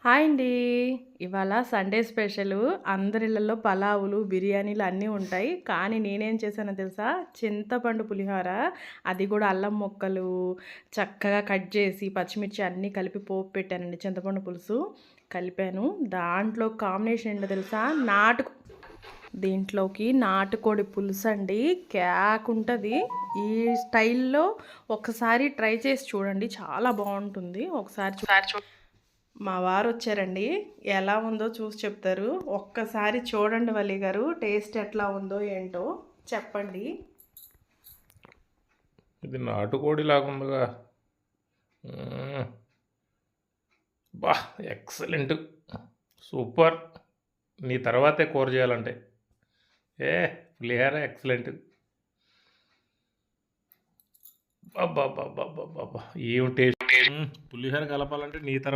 Hi అండి. ఇవాళ Sunday special. అందరి ఇళ్లల్లో పలావులు, బిర్యానీలు అన్నీ ఉంటాయి. కానీ నేనేం చేశానో తెలుసా? చింతపండు పులిహోర, అది కూడా అల్లం ముక్కలు చక్కగా కట్ చేసి, పచ్చిమిర్చి అన్నీ కలిపి పోపు పెట్టానండి. చింతపండు పులుసు కలిపాను. దాంట్లో కాంబినేషన్ ఏంటో తెలుసా? దీంట్లోకి నాటుకోడి పులుసు అండి. క్యాక్ ఉంటుంది. ఈ స్టైల్లో ఒకసారి ట్రై చేసి చూడండి, చాలా బాగుంటుంది. ఒకసారి మా వారు వచ్చారండి. ఎలా ఉందో చూసి చెప్తారు. ఒక్కసారి చూడండి వల్లి గారు, టేస్ట్ ఎట్లా ఉందో ఏంటో చెప్పండి. ఇది నాటుకోడి లాగుందిగా. బా, ఎక్సలెంట్, సూపర్. నీ తర్వాతే కూర చేయాలంటే పులిహార ఎక్సలెంట్. బాబా బాబా బాబా, ఏం టేస్ట్. పులిహార కలపాలంటే నీ తర్వాత